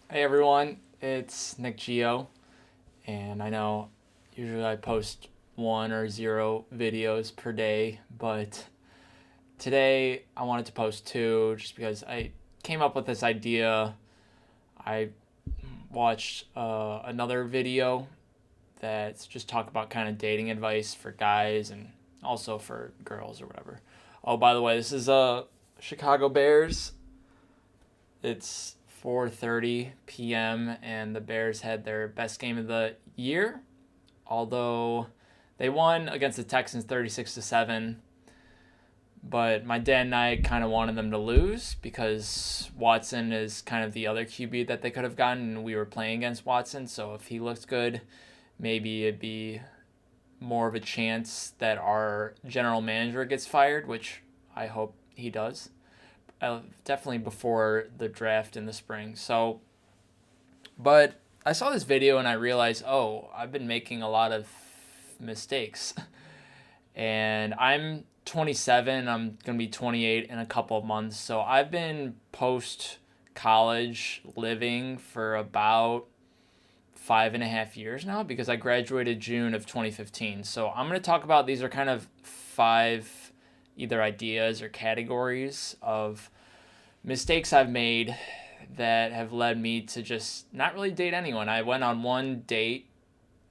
Hey everyone, it's Nick Geo, and I know usually I post one or zero videos per day, but today I wanted to post two just because I came up with this idea. I watched another video that's just talk about kind of dating advice for guys and also for girls or whatever. Oh, by the way, this is Chicago Bears. It's 4:30 p.m. and the Bears had their best game of the year, although they won against the Texans 36 to 7. But my dad and I kind of wanted them to lose because Watson is kind of the other QB that they could have gotten, and we were playing against Watson. So if he looks good, maybe it'd be more of a chance that our general manager gets fired, which I hope he does. Definitely before the draft in the spring. So, but I saw this video and I realized, oh, I've been making a lot of mistakes. And I'm 27, I'm going to be 28 in a couple of months. So I've been post college living for about 5.5 years now because I graduated June of 2015. So I'm going to talk about these are kind of five either ideas or categories of mistakes I've made that have led me to just not really date anyone. I went on one date,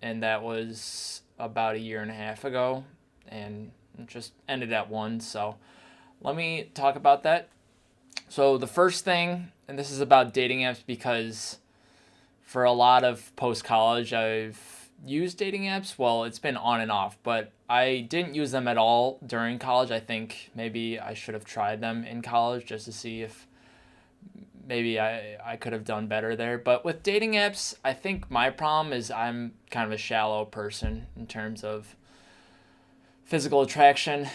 and that was about a year and a half ago, and it just ended at one. So let me talk about that. So the first thing, and this is about dating apps because for a lot of post college, I've used dating apps. Well, it's been on and off, but I didn't use them at all during college. I think maybe I should have tried them in college just to see if maybe I could have done better there. But with dating apps, I think my problem is I'm kind of a shallow person in terms of physical attraction.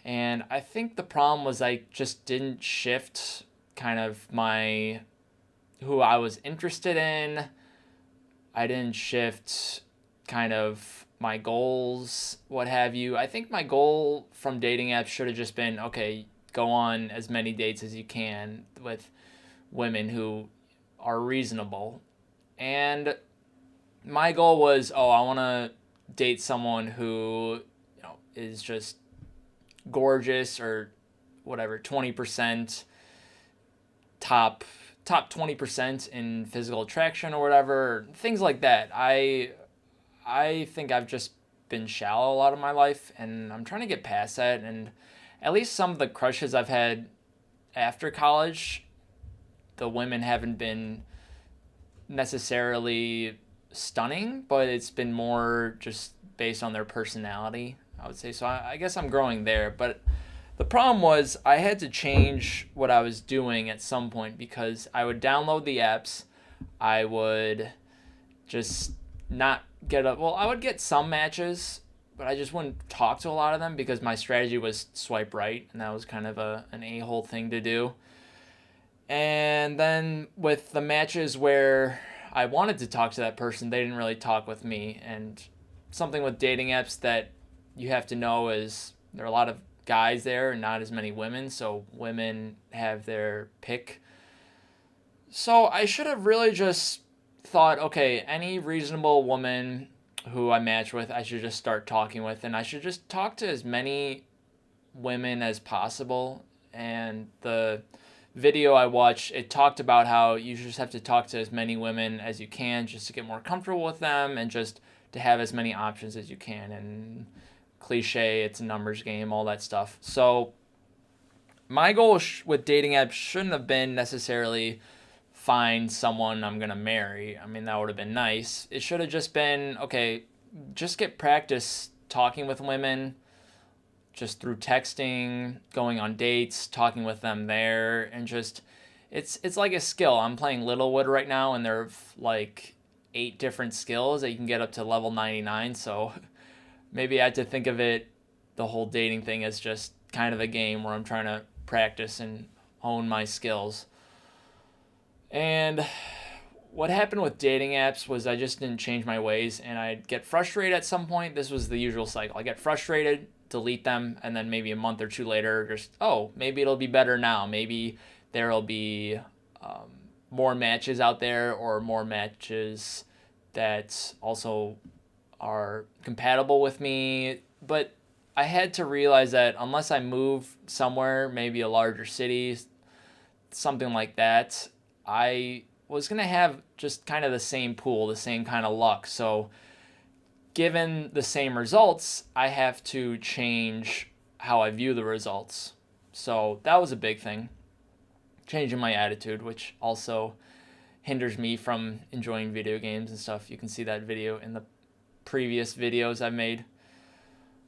And I think the problem was I just didn't shift kind of my who I was interested in. I didn't shift kind of my goals, what have you. I think my goal from dating apps should have just been okay, go on as many dates as you can with women who are reasonable. And my goal was, oh, I want to date someone who, is just gorgeous or whatever, 20% top top 20% in physical attraction or whatever, things like that. I think I've just been shallow a lot of my life and I'm trying to get past that, and at least some of the crushes I've had after college, the women haven't been necessarily stunning, but it's been more just based on their personality, I would say. So I guess I'm growing there. But the problem was I had to change what I was doing at some point because I would download the apps. I would just not get up. Well, I would get some matches, but I just wouldn't talk to a lot of them because my strategy was swipe right, and that was kind of an a-hole thing to do. And then with the matches where I wanted to talk to that person, they didn't really talk with me. And something with dating apps that you have to know is there are a lot of guys there and not as many women, so women have their pick. So I should have really just thought, okay, any reasonable woman who I match with, I should just start talking with, and I should just talk to as many women as possible. And the video I watched, it talked about how you just have to talk to as many women as you can just to get more comfortable with them and just to have as many options as you can. And cliche, it's a numbers game, all that stuff. So my goal with dating apps shouldn't have been necessarily find someone I'm gonna marry. I mean, that would have been nice. It should have just been okay, just get practice talking with women just through texting, going on dates, talking with them there, and just it's like a skill. I'm playing Littlewood right now, and there are like 8 different skills that you can get up to level 99. So maybe I had to think of it, the whole dating thing, as just kind of a game where I'm trying to practice and hone my skills. And what happened with dating apps was I just didn't change my ways, and I'd get frustrated at some point. This was the usual cycle. I get frustrated, delete them, and then maybe a month or two later, just, oh, maybe it'll be better now. Maybe there'll be more matches out there or more matches that also are compatible with me. But I had to realize that unless I move somewhere, maybe a larger city, something like that, I was going to have just kind of the same pool, the same kind of luck. So given the same results, I have to change how I view the results. So that was a big thing, changing my attitude, which also hinders me from enjoying video games and stuff. You can see that video in the previous videos I've made.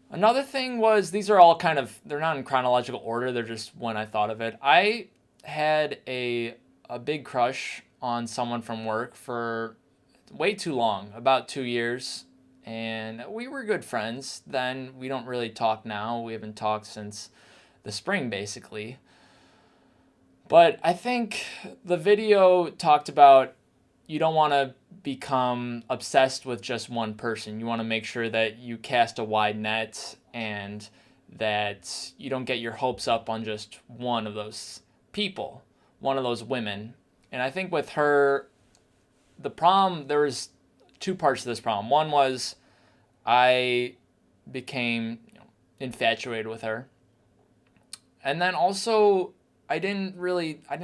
Another thing was, these are all kind of, they're not in chronological order, they're just when I thought of it. I had a big crush on someone from work for way too long, about 2 years, and we were good friends then. We don't really talk now. We haven't talked since the spring, basically. But I think the video talked about you don't want to become obsessed with just one person. You want to make sure that you cast a wide net and that you don't get your hopes up on just one of those people, one of those women. And I think with her, the problem, there was two parts to this problem. One was I became infatuated with her. And then also I didn't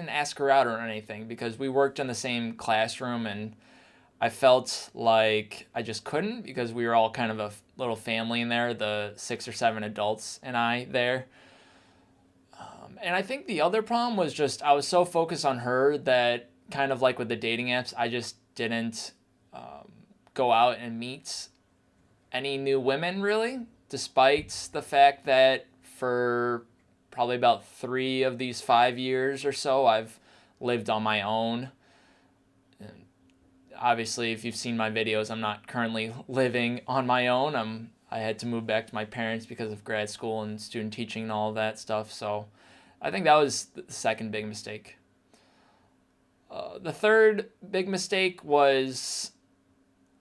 ask her out or anything because we worked in the same classroom, and I felt like I just couldn't because we were all kind of a little family in there, the 6 or 7 adults and I there. And I think the other problem was just I was so focused on her that, kind of like with the dating apps, I just didn't go out and meet any new women really, despite the fact that for probably about 3 of these 5 years or so, I've lived on my own. And obviously, if you've seen my videos, I'm not currently living on my own. I had to move back to my parents because of grad school and student teaching and all of that stuff. So I think that was the second big mistake. The third big mistake was,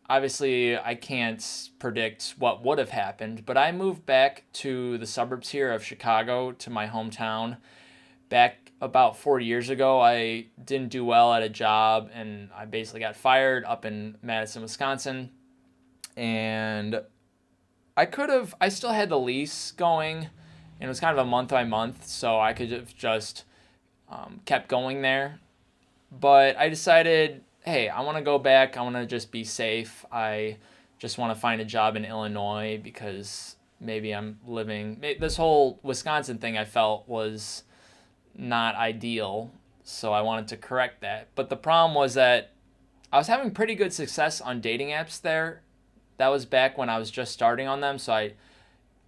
obviously, I can't predict what would have happened, but I moved back to the suburbs here of Chicago, to my hometown, back about 4 years ago. I didn't do well at a job, and I basically got fired up in Madison, Wisconsin. And I still had the lease going, and it was kind of a month by month, so I could have just kept going there. But I decided, hey, I want to go back. I want to just be safe. I just want to find a job in Illinois because maybe this whole Wisconsin thing I felt was not ideal. So I wanted to correct that. But the problem was that I was having pretty good success on dating apps there. That was back when I was just starting on them. So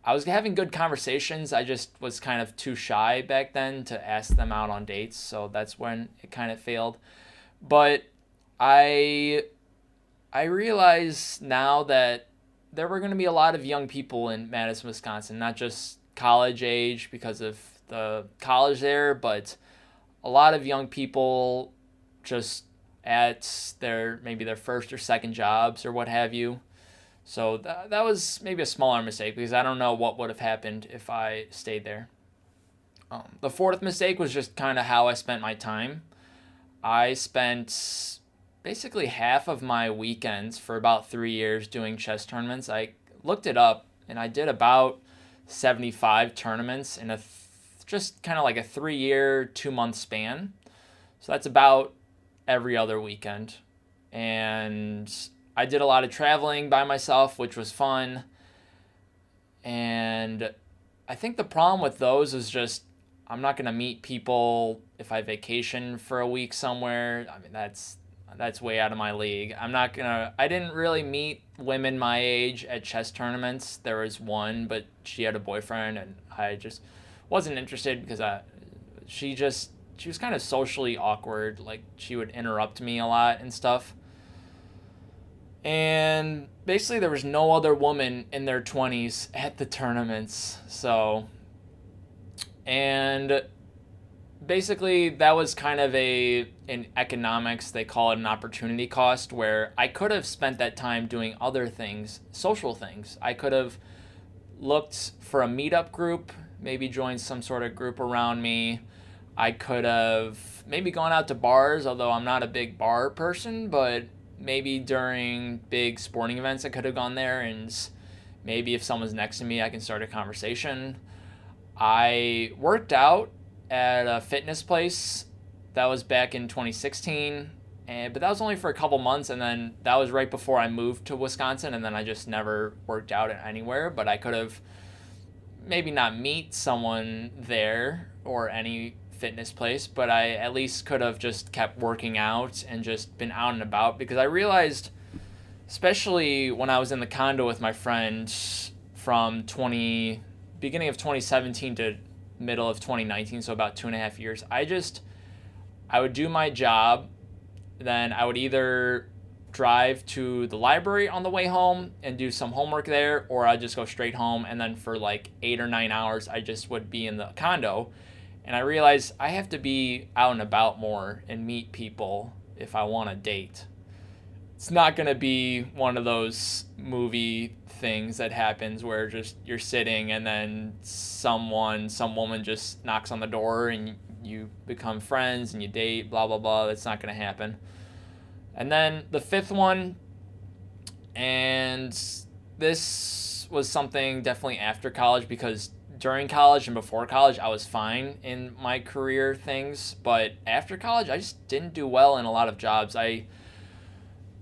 I was having good conversations. I just was kind of too shy back then to ask them out on dates. So that's when it kind of failed. But I realize now that there were going to be a lot of young people in Madison, Wisconsin, not just college age because of the college there, but a lot of young people just at maybe their first or second jobs or what have you. So that was maybe a smaller mistake because I don't know what would have happened if I stayed there. The fourth mistake was just kind of how I spent my time. I spent basically half of my weekends for about 3 years doing chess tournaments. I looked it up, and I did about 75 tournaments in just kind of like a 3-year, 2-month span. So that's about every other weekend. And I did a lot of traveling by myself, which was fun. And I think the problem with those is just I'm not going to meet people if I vacation for a week somewhere. I mean, that's way out of my league. I didn't really meet women my age at chess tournaments. There was one, but she had a boyfriend, and I just wasn't interested because she was kind of socially awkward. Like, she would interrupt me a lot and stuff. And basically there was no other woman in their 20s at the tournaments. And basically that was kind of in economics, they call it an opportunity cost, where I could have spent that time doing other things, social things. I could have looked for a meetup group, maybe joined some sort of group around me. I could have maybe gone out to bars, although I'm not a big bar person, but maybe during big sporting events I could have gone there, and maybe if someone's next to me I can start a conversation. I worked out at a fitness place. That was back in 2016, but that was only for a couple months, and then that was right before I moved to Wisconsin, and then I just never worked out anywhere. But I could have maybe not meet someone there or any fitness place, but I at least could have just kept working out and just been out and about, because I realized, especially when I was in the condo with my friend from beginning of 2017 to middle of 2019, so about 2.5 years, I would do my job, then I would either drive to the library on the way home and do some homework there, or I'd just go straight home, and then for like 8 or 9 hours I just would be in the condo. And I realized I have to be out and about more and meet people if I want to date. It's not going to be one of those movie things that happens where just you're sitting and then some woman just knocks on the door and you become friends and you date, blah blah blah. That's not going to happen. And then the fifth one, and this was something definitely after college, because during college and before college I was fine in my career things, but after college I just didn't do well in a lot of jobs. I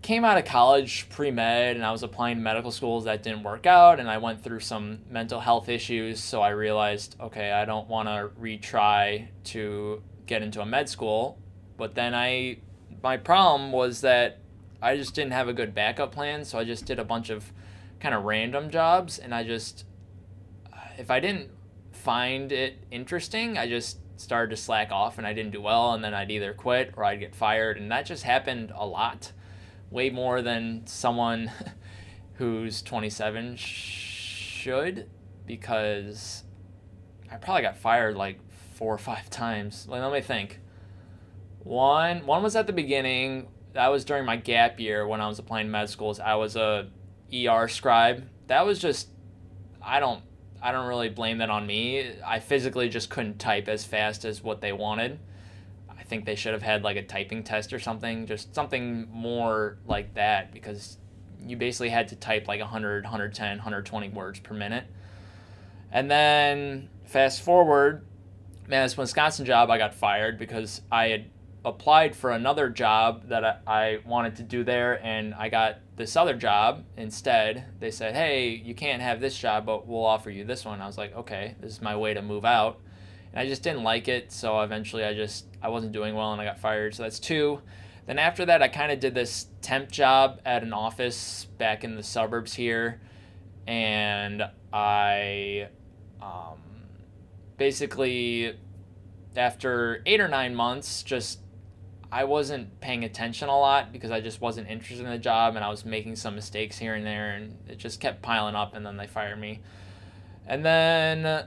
came out of college pre-med and I was applying to medical schools. That didn't work out, and I went through some mental health issues, so I realized, okay, I don't want to retry to get into a med school. But then my problem was that I just didn't have a good backup plan, so I just did a bunch of kind of random jobs, and if I didn't find it interesting, I just started to slack off and I didn't do well, and then I'd either quit or I'd get fired, and that just happened a lot. Way more than someone who's 27 should, because I probably got fired like 4 or 5 times. Like, let me think. One was at the beginning. That was during my gap year when I was applying to med schools. I was a ER scribe. That was just, I don't really blame that on me. I physically just couldn't type as fast as what they wanted. I think they should have had like a typing test or something, just something more like that, because you basically had to type like 100, 110, 120 words per minute. And then fast forward, man, this Wisconsin job, I got fired because I had applied for another job that I wanted to do there, and I got this other job instead. They said, hey, you can't have this job, but we'll offer you this one. I was like, okay, this is my way to move out. And I just didn't like it, so eventually I wasn't doing well and I got fired. So that's two. Then after that, I kind of did this temp job at an office back in the suburbs here, and I basically, after 8 or 9 months, I wasn't paying attention a lot because I just wasn't interested in the job, and I was making some mistakes here and there, and it just kept piling up, and then they fired me. And then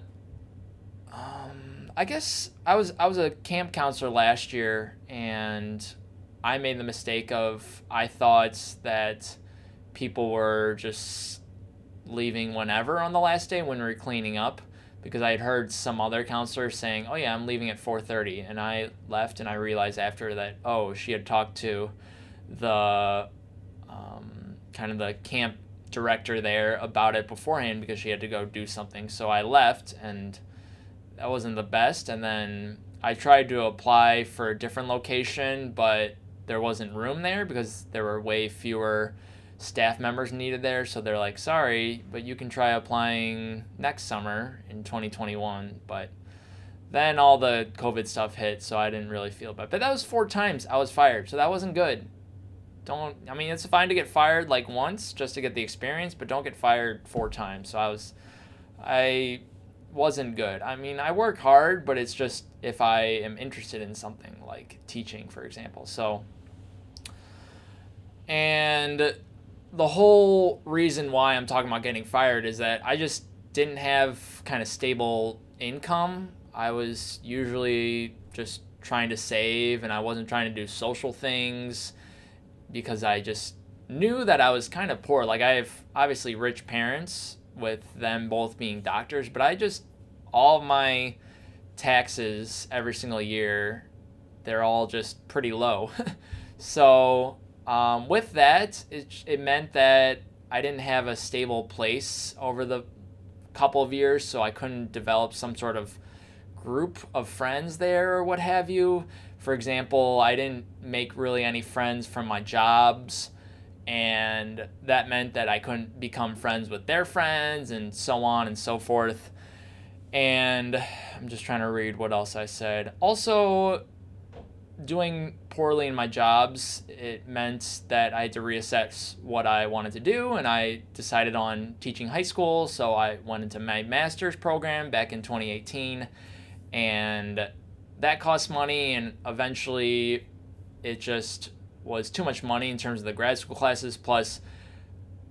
I guess I was a camp counselor last year, and I made the mistake of, I thought that people were just leaving whenever on the last day when we were cleaning up, because I had heard some other counselors saying, oh yeah, I'm leaving at 4:30, and I left, and I realized after that, oh, she had talked to the kind of the camp director there about it beforehand because she had to go do something. So I left, and that wasn't the best. And then I tried to apply for a different location, but there wasn't room there because there were way fewer staff members needed there. So they're like, sorry, but you can try applying next summer in 2021. But then all the COVID stuff hit, so I didn't really feel bad. But that was 4 times I was fired, so that wasn't good. It's fine to get fired like once just to get the experience, but don't get fired 4 times. So I wasn't good. I work hard, but it's just if I am interested in something like teaching, for example. So, and the whole reason why I'm talking about getting fired is that I just didn't have kind of stable income. I was usually just trying to save, and I wasn't trying to do social things because I just knew that I was kind of poor. Like, I have obviously rich parents with them both being doctors, but all of my taxes every single year, they're all just pretty low. So with that, it meant that I didn't have a stable place over the couple of years, so I couldn't develop some sort of group of friends there or what have you. For example, I didn't make really any friends from my jobs, and that meant that I couldn't become friends with their friends and so on and so forth. And I'm just trying to read what else I said. Also, doing poorly in my jobs, it meant that I had to reassess what I wanted to do, and I decided on teaching high school. So I went into my master's program back in 2018, and that cost money, and eventually it just was too much money in terms of the grad school classes. Plus,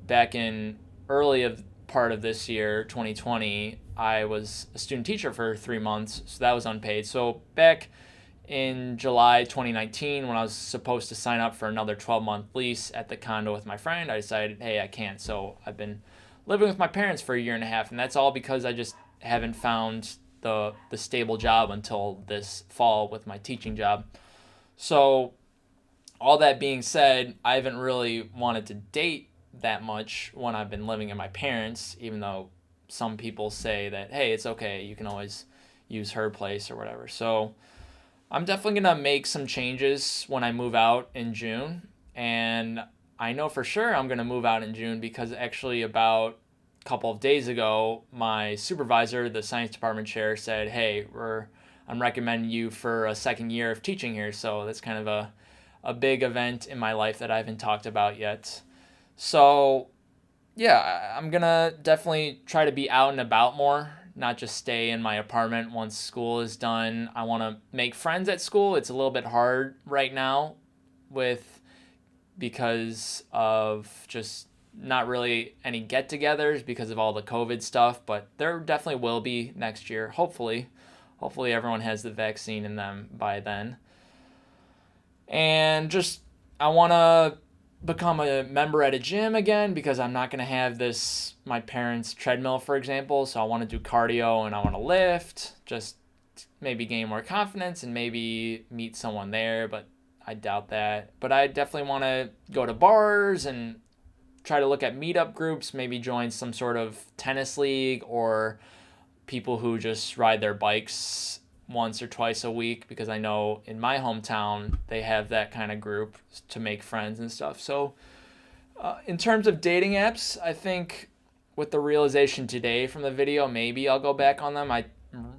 back in early of part of this year, 2020, I was a student teacher for 3 months, so that was unpaid. So back in July 2019, when I was supposed to sign up for another 12-month lease at the condo with my friend, I decided, hey, I can't. So I've been living with my parents for a year and a half, and that's all because I just haven't found the stable job until this fall with my teaching job. So all that being said, I haven't really wanted to date that much when I've been living in my parents, even though some people say that, hey, it's okay, you can always use her place or whatever. So I'm definitely going to make some changes when I move out in June. And I know for sure I'm going to move out in June because actually about a couple of days ago, my supervisor, the science department chair, said, hey, I'm recommending you for a second year of teaching here. So that's kind of a big event in my life that I haven't talked about yet. So yeah, I'm going to definitely try to be out and about more, not just stay in my apartment once school is done. I want to make friends at school. It's a little bit hard right now because of just not really any get-togethers because of all the COVID stuff, but there definitely will be next year, hopefully. Hopefully everyone has the vaccine in them by then. And just I want to become a member at a gym again because I'm not going to have my parents' treadmill, for example. So I want to do cardio and I want to lift, just maybe gain more confidence and maybe meet someone there, but I doubt that. But I definitely want to go to bars and try to look at meetup groups, maybe join some sort of tennis league or people who just ride their bikes once or twice a week, because I know in my hometown they have that kind of group to make friends and stuff. So in terms of dating apps, I think with the realization today from the video, maybe I'll go back on them. I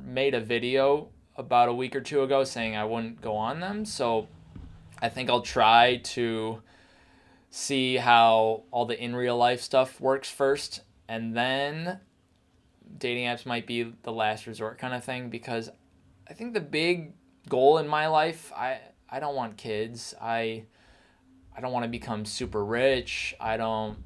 made a video about a week or two ago saying I wouldn't go on them. So I think I'll try to see how all the in real life stuff works first, and then dating apps might be the last resort kind of thing, because I think the big goal in my life, I don't want kids. I don't want to become super rich. I don't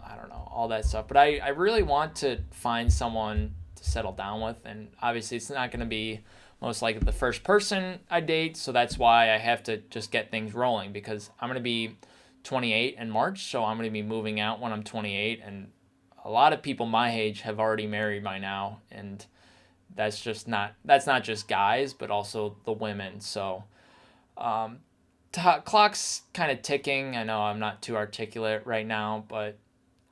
know, all that stuff. But I really want to find someone to settle down with, and obviously it's not going to be most likely the first person I date, so that's why I have to just get things rolling, because I'm going to be 28 in March, so I'm going to be moving out when I'm 28, and a lot of people my age have already married by now, and that's not just guys, but also the women. So clock's kind of ticking. I know I'm not too articulate right now, but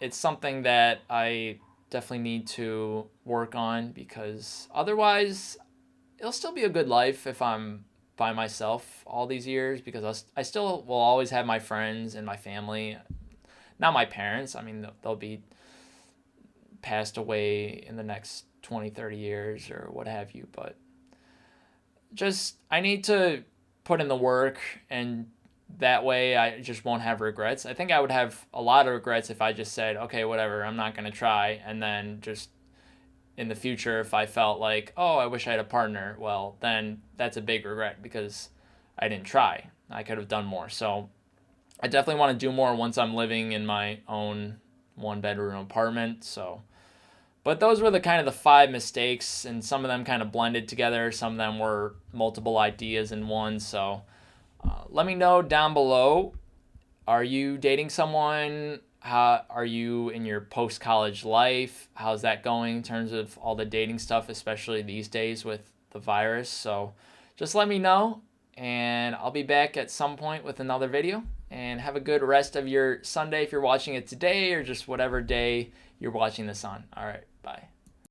it's something that I definitely need to work on, because otherwise it'll still be a good life if I'm by myself all these years, because I still will always have my friends and my family. Not my parents. I mean, they'll be passed away in the next 20, 30 years or what have you, but just I need to put in the work, and that way I just won't have regrets. I think I would have a lot of regrets if I just said, okay, whatever, I'm not going to try, and then just in the future, if I felt like, oh, I wish I had a partner, well, then that's a big regret because I didn't try. I could have done more. So I definitely want to do more once I'm living in my own one-bedroom apartment. So but those were the kind of the 5 mistakes, and some of them kind of blended together. Some of them were multiple ideas in one. So let me know down below. Are you dating someone? How are you in your post-college life? How's that going in terms of all the dating stuff, especially these days with the virus. So just let me know, and I'll be back at some point with another video. And have a good rest of your Sunday if you're watching it today, or just whatever day you're watching this on. All right, bye.